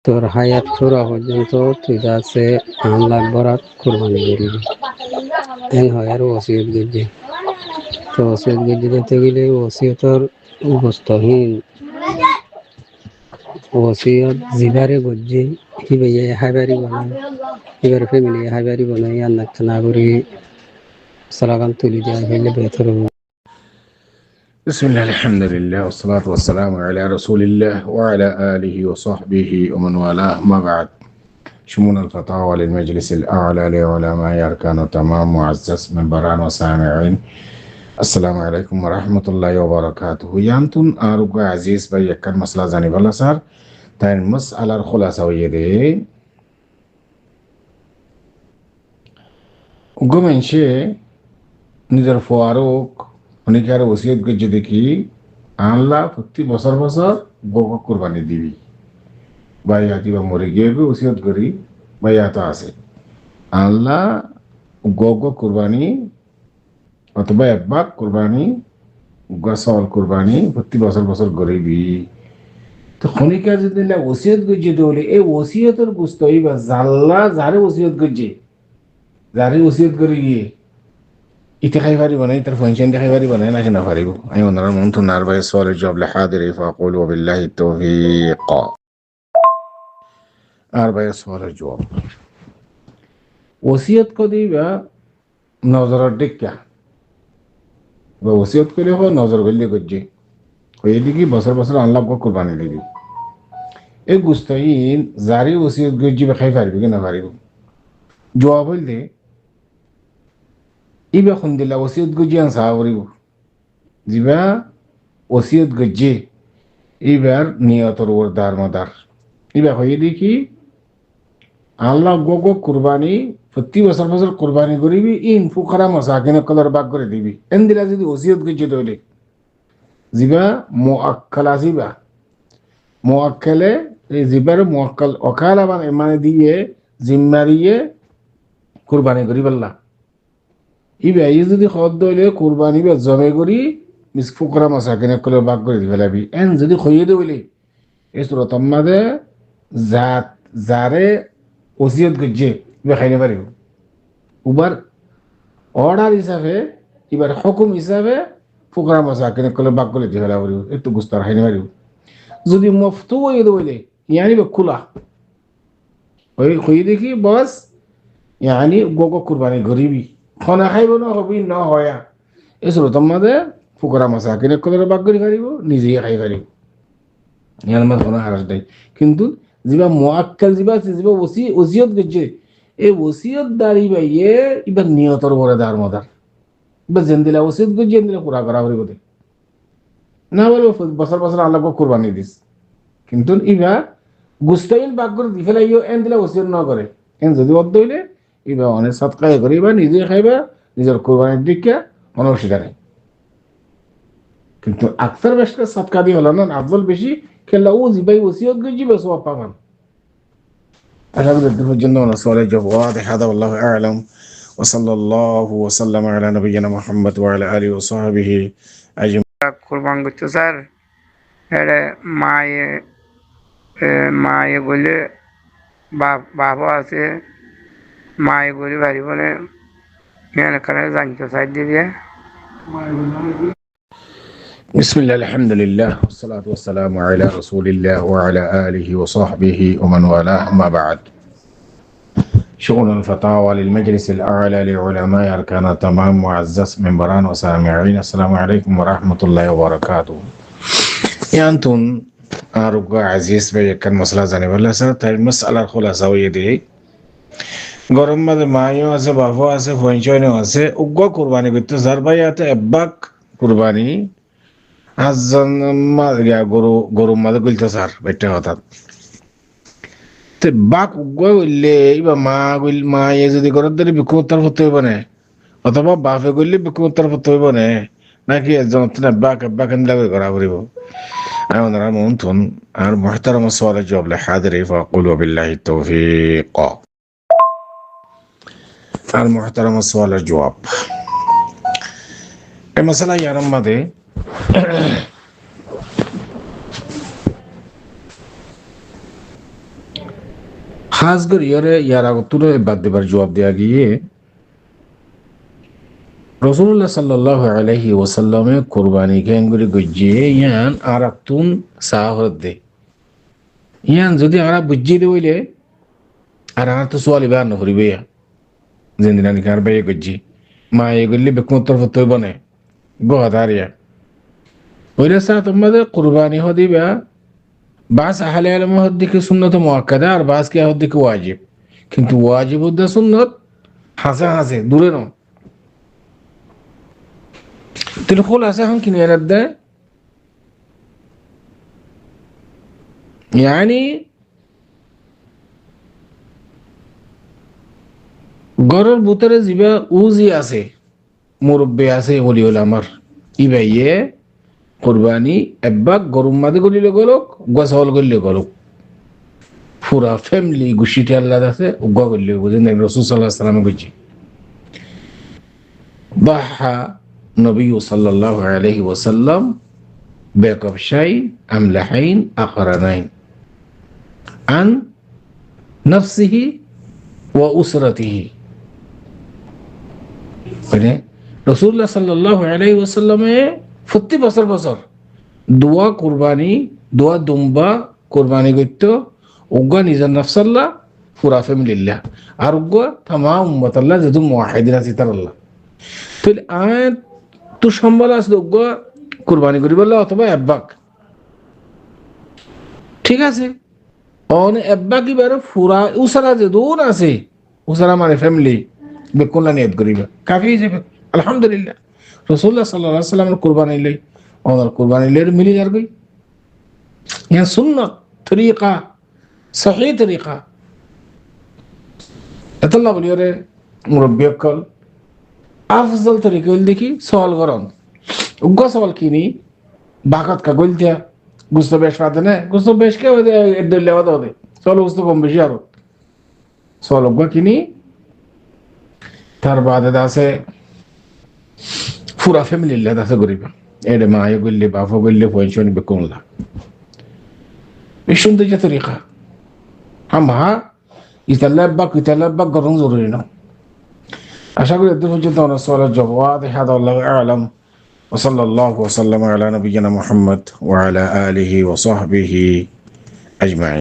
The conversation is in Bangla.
তোর হায়াত পুরা পর্যন্ত তুই আছে 1 লাখ বরাত কোরবানি করবি এন হয় আর ওসিয়ত গজ্জি তো ওসিয়ত গজ্জি দিতে গেলে ওসিয়তর বস্তহীন ওসিয়ত জিবারে গজ্জি হিবাইয়ে হাইবারি বানায় হিবার ফ্যামিলি হাইবারি বানাই আন্না না করি সালাগান তুলি দেওয়া হইলে বেহতর হবে। بسم الله الحمد لله والصلاة والسلام على رسول الله وعلى آله وصحبه ومن والاه ما بعد شمول الفتاوى للمجلس الأعلى لعلماء أركان تمام معزز من بران وسامعين السلام عليكم ورحمة الله وبركاته يانتون أرجو عزيز بيكر مسألة زاني بالله صار تاين مسألة الخلاصة ويدي وقومن شيء نذر فاروق অনেকে আর ওসিয়ত করছে দেখি আল্লাহ প্রতি বছর বছর গোগ কোরবানি দিবি বা ইয়াতি বা মরে গিয়ে ওসিয়ত করি বা ইয়াত আছে আল্লাহ গোগ কোরবানি অথবা একবার কোরবানি গসল কোরবানি প্রতি বছর বছর গরিবি তো খনিকা যদি ওসিয়ত করছে তাহলে এই ওসিয়তের গুস্ত বা জাল্লা যারে ওসিয়ত করছে যারে ওসিয়ত করে গিয়ে ইতে খাইবারি বানাই তার ফাংশন দেখাইবারি বানাই না কেনা পারিব আমি ওনার মন তো নার ভাই সওয়ালের জবাব লাহাদির ফাকুল ওয়া বিল্লাহি তাওফীক আর ভাই সওয়ালের জবাব ওসিয়ত কো দিবা নজরের দিকা বা ওসিয়ত করে হো নজর গলি গজ্জি ওই দিকে বছর বছর আল্লাহ কো কুরবানি দিবি এই গুস্তাইন জারি ওসিয়ত গজ্জি বা খাই পারবি কেনা পারিব জবাব হইলে ইবা খুন্দিলা ওসিয়ত গজ্জি আন সাহাবরিব জিবা ওসিয়ত গজ্জি এবার নিয়তর ওর দার মাদার এবার হয়ে দেখি আল্লাহ গোগ কুরবানি প্রতি বছর বছর কুরবানি করিবি ইন ফুকারা মাসাকিনে কলর বাগ করে দিবি এন দিলা যদি ওসিয়ত গজ্জি দইলে জিবা মুআক্কালা জিবা মুআক্কালে এই জিবার মুআক্কাল ওকালা মানে দিয়ে জিম্মারিয়ে কুরবানি করিবাল্লাহ ইবা এই যদি খদ দইলে কুরবানি বা জমে করি মিস ফুকরা মাসাকিনে কলর বাগ করে দিবে লাবি এন যদি খইয়ে দইলে এই সুরতম মাদে জাত জারে ওসিয়ত গজ্জে ইবা খাইনে পারিব উবার অর্ডার হিসাবে এবার হুকুম হিসাবে ফুকরা মাসাকিনে কলর বাগ করে দিবে লাবি একটু গুস্তার খাইনে পারিব যদি মফতু হয়ে দইলে ইয়ানি বকুলা ওই খই দেখি বস ইয়ানি গোগ কুরবানি গরিবি খানা খাইব না হবি না হয়া এই সুরতম মাদে ফুকরা মাসাকিনে কলর বাগ করে পারিব নিজেই খাই পারিব ইয়ার মধ্যে কোনো হারাস নাই কিন্তু যিবা মুআক্কাল যিবা যিবা ওসিয়ত গজ্জে এই ওসিয়ত দাঁড়ি বাইয়ে এবার নিয়তর বড় দার মদার এবার জেন্দিলা ওসিয়ত গজ্জে জেন্দিলা পুরা করা হরিব দে না বলে বছর বছর আল্লাহ কুরবানি দিস কিন্তু ইবা গুস্তাইল বাগ করে দি ফেলাইও এন দিলা ওসিয়ত না করে এন যদি অর্ধ হইলে ইবা অনেক সৎকায় করিবা নিজে খাইবা নিজের কোরবানির দিকে কোনো অসুবিধা নেই কিন্তু আকসার বেশটা সৎকা দিয়ে হলো না আফজল বেশি খেলা ও জিবাই ওসিয়ত গজ্জি বা সওয়াব পাবেন আশা করি দুটোর জন্য সওয়ালের জবাব ওয়াদিহ হাদা আল্লাহু আ'লাম ওয়া সাল্লাল্লাহু ওয়া সাল্লামা আলা নবিয়িনা মুহাম্মদ ওয়া আলা আলিহি ওয়া সাহবিহি আজমাইন কুরবান করতে স্যার এটা মায়ে বলে বাবা আছে মায়ে বলে বাড়ি বলে মেয়েখানে জানতে চাই দিয়ে بسم الله الحمد لله والصلاة والسلام على رسول الله وعلى آله وصحبه ومن والاه ما بعد شؤون الفتاوى للمجلس الأعلى لعلماء أركان تمام معزز منبران وسامعين السلام عليكم ورحمة الله وبركاته يانتون أرجو عزيز بيكن مسألة زاني ولا سر المسألة الخلاصة ويدي গরম মাঝে মাইও আছে বাবু আছে ফঞ্চয়ও আছে উগ্র কুরবানি করতে জারবাইয়াতে এব্বাক কুরবানি আজজন গরু মাঝে গলতে স্যার বেটে হঠাৎ তো বাক উগ্র গইলে এবার মা যদি ঘরের ধরে বিক্ষু উত্তর করতে হইব না অথবা বাপে গইলে বিক্ষু উত্তর করতে হইব না নাকি একজন বাক এন্দাবে করা পড়িব আমি ওনারা মন থুন আর মুহতারাম সওয়ালের জবাব লাহাদির ফাকুল ওয়া বিল্লাহি তাওফীক আর মুহতারাম সওয়ালের জবাব এই মাসালা ইয়ার মধ্যে খাস করে ইয়ার আগতুরে বাদ দেবার জবাব দেওয়া গিয়ে রসুল্লাহ সাল্লাল্লাহু আলাইহি ওয়াসাল্লামে কোরবানি কেঙ্গুরি গজ্জিয়ে ইয়ান আর আতুন সাহর দে ইয়ান যদি আরা বুঝিয়ে দে বইলে আর তো সোয়ালি বা নহরিবে জিন্দিনানি কার বে গজ্জি মা এ গল্লি বেকুমতর ফতই বনে গোহাদারিয়া ওইরা সা তোমাদের কোরবানি হদিবা বাস আহলে ইলম হদিকে সুন্নত মুআক্কাদা আর বাস কি হদিকে ওয়াজিব কিন্তু ওয়াজিব উদ্দা সুন্নত হাসে দূরে ন তেল খোলাসা হন কিনে রাদ্দা يعني গরের ভিতরে জিবা উজি আছে মুরব্বি আছে ওলি ওলামার ইবাইয়ে কুরবানি এব্বাক গরুম মাদে গলিলে গলক গসল গলিলে গলক পুরা ফ্যামিলি গুছিতে আল্লাহ আছে উগা গলিলে বুঝেন রাসূল সাল্লাল্লাহু আলাইহি ওয়াসাল্লাম কইছি বাহা নবী সাল্লাল্লাহু আলাইহি ওয়াসাল্লাম বিকবশাই আমলাহাইন আখরানাইন আন নফসিহি ওয়া উসরাতিহি মানে রাসূলুল্লাহ সাল্লাল্লাহু আলাইহি ওয়াসাল্লামে প্রতি বছর দোয়া কুরবানি দোয়া দুম্বা কুরবানি করত উগা নিজের নফসাল্লাহ পুরা ফ্যামিলিল্লাহ আর উগা তামাম উম্মতাল্লাহ যেহেতু মুওয়াহিদিন আছে তারাল্লাহ তাহলে আয় তো সম্বল আছে উগা কুরবানি করি বললে অথবা এব্বাক ঠিক আছে অন এব্বাক এবারে পুরা উসারা যে দোন আছে উসারা মানে ফ্যামিলি বেকুল্লা নিয়ত করিবা কাফি যাবে আলহামদুলিল্লাহ রাসূলুল্লাহ সাল্লাল্লাহু আলাইহি ওয়াসাল্লামের কুরবানি লই ওনার কুরবানি লইর মিলি যার গই ইয়া সুন্নাত তরিকা সহিহ তরিকা আল্লাহ বলিরে মুরব্বি কল আফজল তরিকা হল দেখি সওয়াল করন উগ্র সওয়াল কিনি বাকাত কা গলতিয়া গুস্ত বেশ পাতে না গুস্ত বেশ কে এর দলে ওদা দে চলো গুস্ত কম বেশি আর সওয়াল উগ্র কিনি তার বাদে আছে পুরা ফ্যামিলি দাসে গরিবা এডে মায়ে গল্লে বাফ গল্লে পয়সন বেকুমলা এই সুন্দর যে তরিকা আমহা ইতাল্লাবাক গরম জরুরি না আশা করি এত পর্যন্ত আমরা সওয়ালের জবাব হাদা আল্লাহু আ'লাম ওয়া সাল্লাল্লাহু ওয়া সাল্লামা আলা নবিয়িনা মুহাম্মদ ওয়া আলা আলিহি ওয়া সাহবিহি আজমাইন।